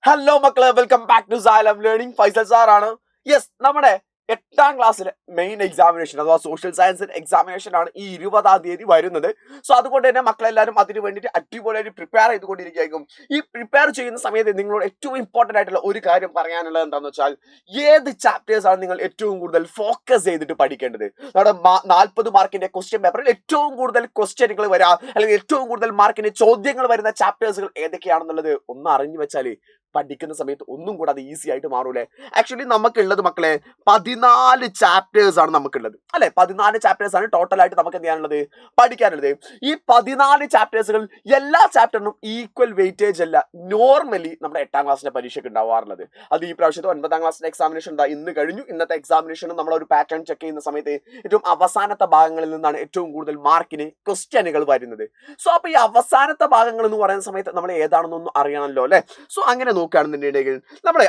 Hello മക്കളെ, welcome back to Salam learning. Faisal sir ആണ്. Yes, നമ്മുടെ 8ാം ക്ലാസ്സിലെ മെയിൻ എക്സാമിനേഷൻ അഥവാ സോഷ്യൽ സയൻസ് എക്സാമിനേഷൻ ആണ് ഈ 20ാം തീയതി വരുന്നത്. സോ അതുകൊണ്ട് തന്നെ മക്കളെല്ലാവരും അതിന് വേണ്ടിയിട്ട് അടിപൊളിയായിട്ട് പ്രിപ്പയർ ചെയ്തുകൊണ്ടിരിക്കുകയായിരിക്കും. ഈ പ്രിപ്പയർ ചെയ്യുന്ന സമയത്ത് നിങ്ങളോട് ഏറ്റവും ഇമ്പോർട്ടന്റ് ആയിട്ടുള്ള ഒരു കാര്യം പറയാനുള്ളത് എന്താണെന്ന് വെച്ചാൽ, ഏത് ചാപ്റ്റേഴ്സ് ആണ് നിങ്ങൾ ഏറ്റവും കൂടുതൽ ഫോക്കസ് ചെയ്തിട്ട് പഠിക്കേണ്ടത്. നമ്മുടെ 40 മാർക്കിന്റെ ക്വസ്റ്റ്യൻ പേപ്പറിൽ ഏറ്റവും കൂടുതൽ ക്വസ്റ്റ്യനുകൾ വരാ അല്ലെങ്കിൽ ഏറ്റവും കൂടുതൽ മാർക്കിന്റെ ചോദ്യങ്ങൾ വരുന്ന ചാപ്റ്റേഴ്സുകൾ ഏതൊക്കെയാണെന്നുള്ളത് ഒന്ന് അറിഞ്ഞു വെച്ചാൽ പഠിക്കുന്ന സമയത്ത് ഒന്നും കൂടെ അത് ഈസി ആയിട്ട് മാറൂലേ. ആക്ച്വലി നമുക്കുള്ളത് മക്കളെ 14 ചാപ്റ്റേഴ്സ് ആണ് നമുക്കുള്ളത്, അല്ലെ? 14 ചാപ്റ്റേഴ്സ് ആണ് ടോട്ടൽ ആയിട്ട് നമുക്ക് എന്ത് ചെയ്യാനുള്ളത്, പഠിക്കാനുള്ളത്. ഈ 14 ചാപ്റ്റേഴ്സുകൾ എല്ലാ ചാപ്റ്ററിനും ഈക്വൽ വെയിറ്റേജ് അല്ല നോർമലി നമ്മുടെ 8ാം ക്ലാസ്സിന്റെ പരീക്ഷയ്ക്ക് ഉണ്ടാവാറുള്ളത്. അത് ഈ പ്രാവശ്യത്തെ 9ാം ക്ലാസ്സിന്റെ എക്സാമിനേഷൻ ഇന്ന് കഴിഞ്ഞു. ഇന്നത്തെ എക്സാമിനേഷനും നമ്മൾ ഒരു പാറ്റേൺ ചെക്ക് ചെയ്യുന്ന സമയത്ത് ഏറ്റവും അവസാനത്തെ ഭാഗങ്ങളിൽ നിന്നാണ് ഏറ്റവും കൂടുതൽ മാർക്കിന് ക്വസ്റ്റ്യനുകൾ വരുന്നത്. സോ അപ്പൊ ഈ അവസാനത്തെ ഭാഗങ്ങൾ എന്ന് പറയുന്ന സമയത്ത് നമ്മൾ ഏതാണെന്നൊന്നും അറിയണമല്ലോ, അല്ലെ? സോ അങ്ങനെ നോക്കുകയാണെന്നുണ്ടെങ്കിൽ നമ്മുടെ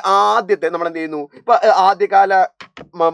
നമ്മൾ എന്ത് ചെയ്യുന്നു, ഇപ്പൊ ആദ്യകാല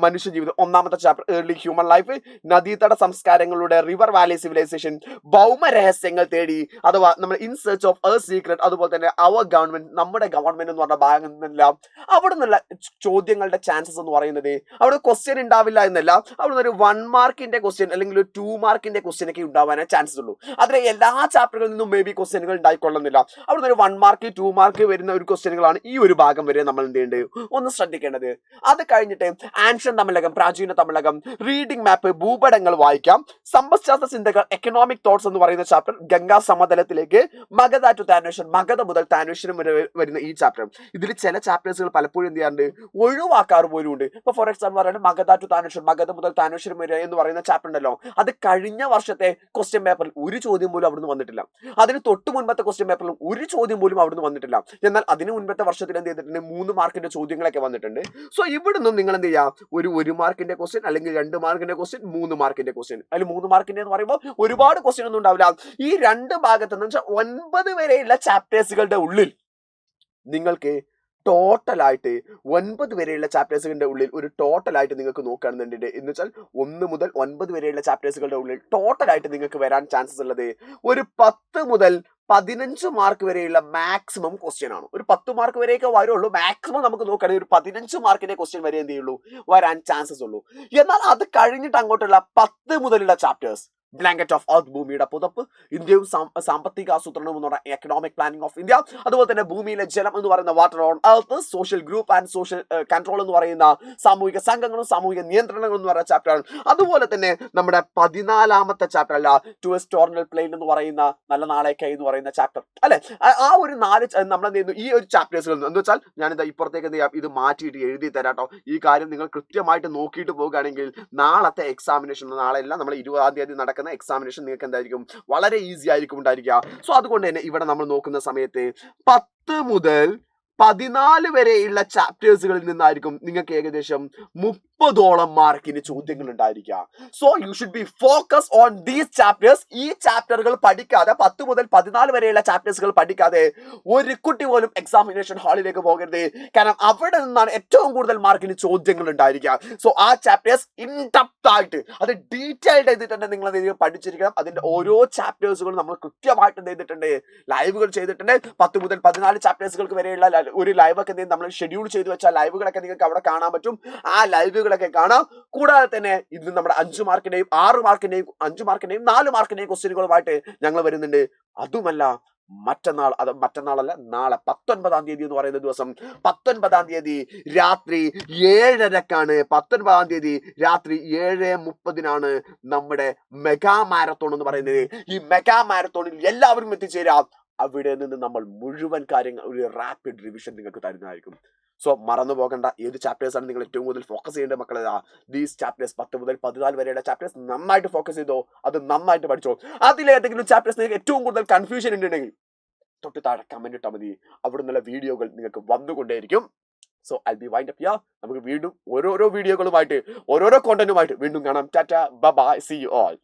മനുഷ്യ ജീവിതം 1ാമത്തെ ചാപ്റ്റർ ഏർലി ഹ്യൂമൻ ലൈഫ്, നദീതട സംസ്കാരങ്ങളുടെ റിവർ വാലി സിവിലൈസേഷൻ, ഭൗമ രഹസ്യങ്ങൾ തേടി അഥവാ നമ്മൾ in search of A secret, അതുപോലെ തന്നെ അവർ ഗവൺമെന്റ്, നമ്മുടെ ഗവൺമെന്റ് എന്ന് പറഞ്ഞ ഭാഗങ്ങളെല്ലാം അവിടെ നിന്നുള്ള ചോദ്യങ്ങളുടെ ചാൻസസ് എന്ന് പറയുന്നത് അവിടെ ക്വസ്റ്റ്യൻ ഉണ്ടാവില്ല എന്നല്ല, അവിടെ നിന്ന് ഒരു 1 മാർക്കിന്റെ ക്വസ്റ്റ്യൻ അല്ലെങ്കിൽ ഒരു 2 മാർക്കിന്റെ ക്വസ്റ്റ്യൻ ഒക്കെ ഉണ്ടാവാനേ ചാൻസസ് ഉള്ളൂ. അതിലെ എല്ലാ ചാപ്റ്ററുകളിൽ നിന്നും മേ ബി ക്വസ്റ്റ്യനുകൾ ഉണ്ടായിക്കൊള്ളുന്നില്ല. അവിടെ നിന്ന് ഒരു 1 മാർക്ക് 2 മാർക്ക് വരുന്ന ഒരു ക്വസ്റ്റ്യനുകളാണ് ഈ ഒരു ഭാഗം വരെ നമ്മൾ എന്ത് ചെയ്യേണ്ടത്, ഒന്ന് ശ്രദ്ധിക്കേണ്ടത്. അത് കഴിഞ്ഞിട്ട് ആൻഷ്യൻ തമിഴകം, പ്രാചീന തമിഴകം, റീഡിംഗ് മാപ്പ്, ഭൂപടങ്ങൾ വായിക്കാം, സമ്പദ്ശാസ്ത്ര ചിന്തകൾ, എക്കണോമിക് തോട്ട്സ് എന്ന് പറയുന്ന ചാപ്റ്റർ, ഗംഗാ സമതലത്തിലേക്ക്, മഗധ ടു താനേശ്വരം, മഗധ മുതൽ താനേശ്വരം വരെ വരുന്ന ഈ ചാപ്റ്റർ. ഇതിൽ ചില ചാപ്റ്റേഴ്സുകൾ പലപ്പോഴും എന്ത് ചെയ്യാറുണ്ട്, ഒഴിവാക്കാറ് പോലും ഉണ്ട്. ഇപ്പൊ ഫോർ എക്സാമ്പിൾ പറയുന്നത് മഗധ ടു താനേശ്വരം, മഗധ മുതൽ താനേശ്വരം വരെ എന്ന് പറയുന്ന ചാപ്റ്റർ ഉണ്ടല്ലോ, അത് കഴിഞ്ഞ വർഷത്തെ ക്വസ്റ്റ്യൻ പേപ്പറിൽ ഒരു ചോദ്യം പോലും അവിടുന്ന് വന്നിട്ടില്ല. അതിന് തൊട്ട് മുൻപത്തെ ക്വസ്റ്റ്യൻ പേപ്പറിലും ഒരു ചോദ്യം പോലും അവിടുന്ന് വന്നിട്ടില്ല. എന്നാൽ അതിന് മുൻപത്തെ വർഷത്തിൽ എന്ത് ചെയ്തിട്ടുണ്ട്, 3 മാർക്കിന്റെ ചോദ്യങ്ങളൊക്കെ വന്നിട്ടുണ്ട്. സോ ഇവിടുന്നും നിങ്ങൾ എന്ത് ചെയ്യാം, ഒരു 1 മാർക്കിന്റെ ക്വസ്റ്റ്യൻ അല്ലെങ്കിൽ 2 മാർക്കിന്റെ ക്വസ്റ്റ്യൻ, 3 മാർക്കിന്റെ ക്വസ്റ്റ്യൻ. അതിൽ 3 മാർക്കിന്റെ എന്ന് പറയുമ്പോൾ ഒരുപാട് ക്വസ്റ്റ്യൻ ഒന്നും ഉണ്ടാവില്ല. ഈ 2 ഭാഗത്ത് എന്ന് വെച്ചാൽ 9 വരെയുള്ള ചാപ്റ്റേഴ്സുകളുടെ ഉള്ളിൽ നിങ്ങൾക്ക് ടോട്ടലായിട്ട് 9 വരെയുള്ള ചാപ്റ്റേഴ്സുകളുടെ ഉള്ളിൽ ഒരു ടോട്ടലായിട്ട് നിങ്ങൾക്ക് നോക്കുകയാണെന്നുണ്ടെങ്കിൽ എന്ന് വെച്ചാൽ 1 മുതൽ 9 വരെയുള്ള ചാപ്റ്റേഴ്സുകളുടെ ഉള്ളിൽ ടോട്ടലായിട്ട് നിങ്ങൾക്ക് വരാൻ ചാൻസസ് ഉള്ളത് ഒരു 10 മുതൽ 15 മാർക്ക് വരെയുള്ള മാക്സിമം ക്വസ്റ്റ്യൻ ആണ്. ഒരു 10 മാർക്ക് വരെയൊക്കെ വരുള്ളൂ. മാക്സിമം നമുക്ക് നോക്കുകയാണെങ്കിൽ ഒരു 15 മാർക്കിന്റെ ക്വസ്റ്റ്യൻ വരെ എന്ത് ചെയ്യുള്ളൂ, വരാൻ ചാൻസസ് ഉള്ളൂ. എന്നാൽ അത് കഴിഞ്ഞിട്ട് അങ്ങോട്ടുള്ള 10 മുതലുള്ള ചാപ്റ്റേഴ്സ്, ബ്ലാങ്കറ്റ് ഓഫ് എർത്ത്, ഭൂമിയുടെ പുതപ്പ്, ഇന്ത്യയും സാമ്പത്തിക ആസൂത്രണം എന്ന് പറയുന്ന എക്കണോമിക് പ്ലാനിംഗ് ഓഫ് ഇന്ത്യ, അതുപോലെ തന്നെ ഭൂമിയിലെ ജലം എന്ന് പറയുന്ന water on earth, social group and social control എന്ന് പറയുന്ന സാമൂഹിക സംഘങ്ങളും സാമൂഹിക നിയന്ത്രണങ്ങളും എന്ന് പറയുന്ന ചാപ്റ്റർ ആണ്. അതുപോലെ തന്നെ നമ്മുടെ 14ാമത്തെ ചാപ്റ്റർ അല്ല, ടുവേഴ്സ് ടോർണൽ പ്ലെയിൻ എന്ന് പറയുന്ന നല്ല നാളേക്കായി എന്ന് പറയുന്ന ചാപ്റ്റർ, അല്ലെ? ആ ഒരു 4 നമ്മൾ എന്ത് ചെയ്യുന്നു, ഈ ഒരു ചാപ്റ്റേഴ്സുകൾ എന്ന് വെച്ചാൽ ഞാനിത് ഇപ്പുറത്തേക്ക് എന്ത് ചെയ്യാം, ഇത് മാറ്റിയിട്ട് എഴുതി തരാട്ടോ. ഈ കാര്യം നിങ്ങൾ കൃത്യമായിട്ട് നോക്കിയിട്ട് പോകുകയാണെങ്കിൽ നാളത്തെ എക്സാമിനേഷൻ, നാളെ അല്ല നമ്മൾ 20ാം തീയതി നടക്കുന്ന എക്സാമിനേഷൻ നിങ്ങൾക്ക് എന്തായിരിക്കും, വളരെ ഈസി ആയിരിക്കും ഉണ്ടായിരിക്കുക. സോ അതുകൊണ്ട് തന്നെ ഇവിടെ നമ്മൾ നോക്കുന്ന സമയത്ത് 10 മുതൽ 14 വരെയുള്ള ചാപ്റ്റേഴ്സുകളിൽ നിന്നായിരിക്കും നിങ്ങൾക്ക് ഏകദേശം 30ഓളം മാർക്കിന് ചോദ്യങ്ങൾ ഉണ്ടായിരിക്കുക. So you should be focus on these chapters. ഈ ചാപ്റ്ററുകൾ പഠിക്കാതെ 10 മുതൽ 14 വരെയുള്ള ചാപ്റ്റേഴ്സുകൾ പഠിക്കാതെ ഒരു കുട്ടി പോലും എക്സാമിനേഷൻ ഹാളിലേക്ക് പോകരുത്. കാരണം അവിടെ നിന്നാണ് ഏറ്റവും കൂടുതൽ മാർക്കിന് ചോദ്യങ്ങൾ ഉണ്ടായിരിക്കുക. സോ ആ ചാപ്റ്റേഴ്സ് ഇൻഡെപ്ത് ആയിട്ട് അത് ഡീറ്റെയിൽഡ് ചെയ്തിട്ട് തന്നെ നിങ്ങൾ പഠിച്ചിരിക്കണം. അതിന്റെ ഓരോ ചാപ്റ്റേഴ്സുകളും നമ്മൾ കൃത്യമായിട്ട് എന്ത് ചെയ്തിട്ടുണ്ട്, ലൈവുകൾ ചെയ്തിട്ടുണ്ട്. 10 മുതൽ 14 ചാപ്റ്റേഴ്സുകൾക്ക് വരെയുള്ള ഒരു ലൈവൊക്കെ നമ്മൾ ഷെഡ്യൂൾ ചെയ്ത് വെച്ചാൽ ലൈവുകളൊക്കെ നിങ്ങൾക്ക് അവിടെ കാണാൻ പറ്റും. ആ ലൈവുകളൊക്കെ കാണാം. കൂടാതെ തന്നെ ഇന്ന് നമ്മുടെ 5 മാർക്കിന്റെയും 6 മാർക്കിന്റെയും 5 മാർക്കിന്റെയും 4 മാർക്കിന്റെയും ക്വസ്റ്റ്യനുകളുമായിട്ട് ഞങ്ങൾ വരുന്നുണ്ട്. അതുമല്ല മറ്റന്നാളല്ല, നാളെ 19ാം തീയതി എന്ന് പറയുന്ന ദിവസം 19ാം തീയതി രാത്രി 7:30ക്കാണ് 19ാം തീയതി രാത്രി 7:30 നമ്മുടെ മെഗാ മാരത്തോൺ എന്ന് പറയുന്നത്. ഈ മെഗാ മാരത്തോണിൽ എല്ലാവരും എത്തിച്ചേരാം. അവിടെ നിന്ന് നമ്മൾ മുഴുവൻ കാര്യങ്ങൾ ഒരു റാപ്പിഡ് റിവിഷൻ നിങ്ങൾക്ക് തരുന്നതായിരിക്കും. സോ മറന്നു പോകണ്ട, ഏത് ചാപ്റ്റേഴ്സ് ആണ് നിങ്ങൾ ഏറ്റവും കൂടുതൽ ഫോക്കസ് ചെയ്യേണ്ട മക്കളെ, ദീസ് ചാപ്റ്റേഴ്സ് 10 മുതൽ 14 വരെയുള്ള ചാപ്റ്റേഴ്സ് നന്നായിട്ട് ഫോക്കസ് ചെയ്തോ, അത് നന്നായിട്ട് പഠിച്ചോ. അതിലേതെങ്കിലും ചാപ്റ്റേഴ്സ് നിങ്ങൾക്ക് ഏറ്റവും കൂടുതൽ കൺഫ്യൂഷൻ ഉണ്ടെങ്കിൽ തൊട്ട് താഴെ കമന്റ് ഇട്ടാൽ മതി. അവിടെ നിന്നുള്ള വീഡിയോകൾ നിങ്ങൾക്ക് വന്നുകൊണ്ടേയിരിക്കും. So I be wind up here. നമുക്ക് വീണ്ടും ഓരോരോ വീഡിയോകളുമായിട്ട് ഓരോരോ കോണ്ടന്റുമായിട്ട് വീണ്ടും കാണാം. Tata, bye bye, see you all.